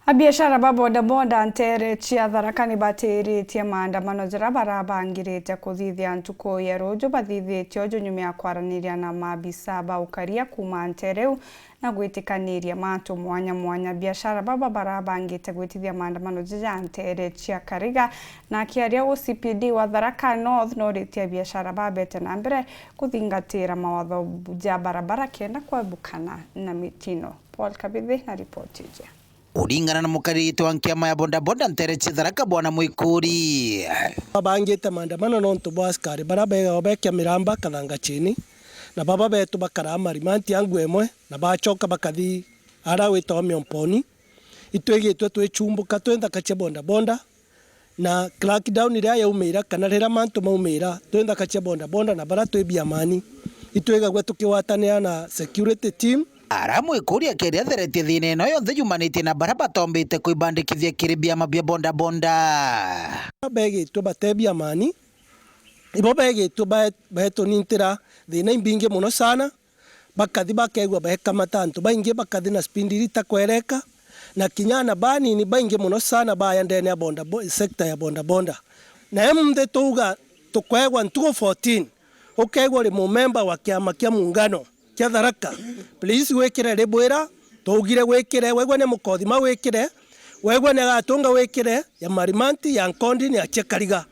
Abiashara ba bodaboda ntere chia tharakani batiritie maandamano jira barabangirite kuthithia ntuko ya rojo bathithitio ojo nyuma ya kwaraniria na maabisa ba ukaria kuma ntereu na gwitikaniria matu mwanya biashara baba barabangite gwitithia maandamano jija ntere chia Kariga na kiaria OCPD wa Tharaka North noritie biashara babete na mbere kuthingatira mawatho ja barabara kenda kwebukana na mitino. Paul Kabithi na ripoti je. Uringana na mukarito wa nkiama ya bodaboda ntere Tharaka Bwana Mwikuri babangite maandamano nontu bwa askari barabega obekia miramba kathanga chini na baba betu bakara marimanti yangu emwe na bachoka bakathi ara wito Miomponi itwegitwe twechumbuka twenda kache bodaboda na crackdown ira yaumira kana rera mantu maumira twenda kache bodaboda na bara twebia mani itwega gwe tukiwatania na security team ara Mwikuri akeria theretie thina ino yonthe yumanite na bara batombite kuibandikithia kiribia mabia bodaboda begitwe batebia mani ibo begitwe beto nintira thina imbinge muno sana bakathi bakegwa beheka matantu baingi bakathi na spindi litakwereka na kinyana bani ni baingi muno sana baya ndene ya sector ya bodaboda na emde tuga tukwegwa ntuko 14 ukegwa ri member wa kiama kia muungano kia Tharaka please wekire rebwera tugire wekire wegwa ne mukothi ma wekire wegwa ne gatunga wekire ya marimanti ya Nkondi ni ya Kariga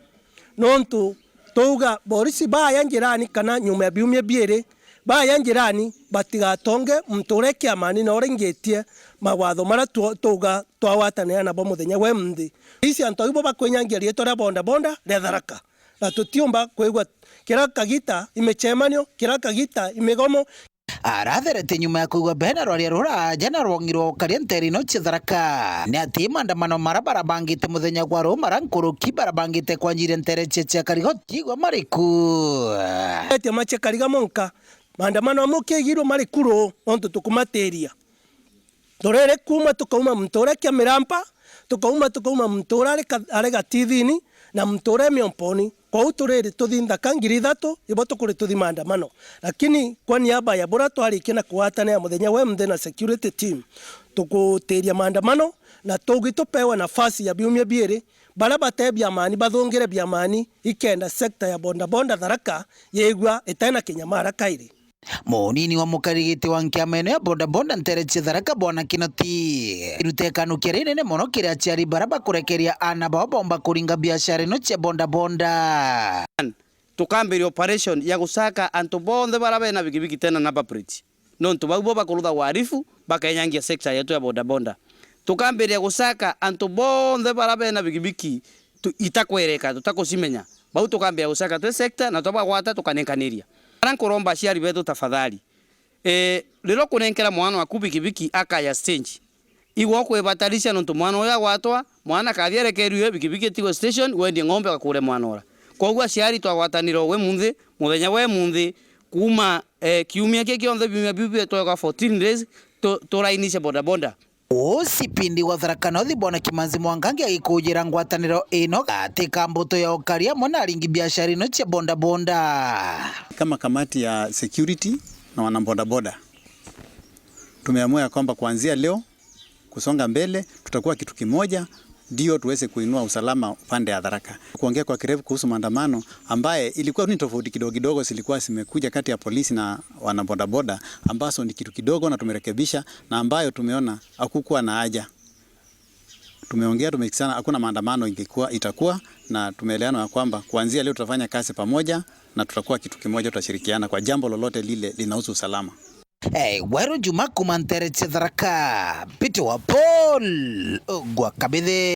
nontu tuga borisi baya njirani kana nyuma ya biumye biere baya njirani batigatonge mtureke amani na orengetie mawatho mara tuga twawatania na bo muthenya we mthi isi anto ibo bakwenyangia rieto ra bodaboda re Tharaka na tutiumba kwigwa kiraka gita imechemanyo kiraka gita imegomo aratherete nyuma ya kuigwa bena rwaria ruraja na rwongirwo karia nteri no Tharaka ni ati maandamano marabara bangite muthenya gwa ru marankuruki barabangite kwanjire ntere chia Kariga tigwa mariku ete mache Kariga monka maandamano amukegiro marikuro onto tukumateria dorere kuma tukauma mtora kia mirampa tukauma mtora arega tithini na mtora Miomponi kwa uturere tuthinda kangiri 3 ibo tukuri tuthi maandamano lakini kwa niaba ya bora twarikina kuwatania muthenya we mthe na security team tukuteria maandamano na tugitupewa nafasi ya biumye biere bara batebia mani bathongere bia mani ikenda sector ya bodaboda Tharaka yegwa etena kinyamara kairi munini wa mukarigiti wa nkiama ino ya bodaboda ntere Tharaka Bwana Kinoti irutekanu kia rinene muno kiria aciari bara bakurekeria ana bao bomba kuringa biashara ino cia bodaboda tukambiri operation ya gusaka antu bonthe bara bena bigibigi tena number plate nontu baubo bakurutha warifu bakenyangia sector yetu ya bodaboda tukambiri gusaka antu bonthe bara bena bigibigi itakwereka tutakucimenya bau tukambia gusaka twe sector na twabagwata tukanenkaniria arankuromba aciari betu tafadhali riro kunenkera mwana waku bigibigi akaya stage igwo kwibatarisha nontu mwana uya gwatwa mwana kathierekerio bigibigi tigo station wendi ng'ombe gakure mwana ora koguo aciari twagwataniro we munthi muthenya we munthi kuma kiumia kiki onthe biumia twaga 14 days turainisha bodaboda OCPD wa Tharaka North Bwana Kimanzi Mwangangi agikujira ngwataniro ino katika mbuto ya ukaria mwana aringi biashara ino cia bodaboda. Kama kamati ya security na wana bodaboda tumeamua kwamba kuanzia leo kusonga mbele tutakuwa kitu kimoja ndio tuweze kuinua usalama upande ya Tharaka. Kuongea kwa kirefu kuhusu maandamano ambaye ilikuwa ni tofauti kidogo zilikuwa zimekuja kati ya polisi na wana bodaboda ambazo ni kitu kidogo na tumerekebisha na ambayo tumeona hakukuwa na haja. Tumeongea tumekisana hakuna maandamano itakuwa na tumeelewana kwamba kuanzia leo tutafanya kazi pamoja na tutakuwa kitu kimoja tutashirikiana kwa jambo lolote lile linahusu usalama. Weru Juma kuma ntere Tharaka Pitu wa Paul Gwakabithe.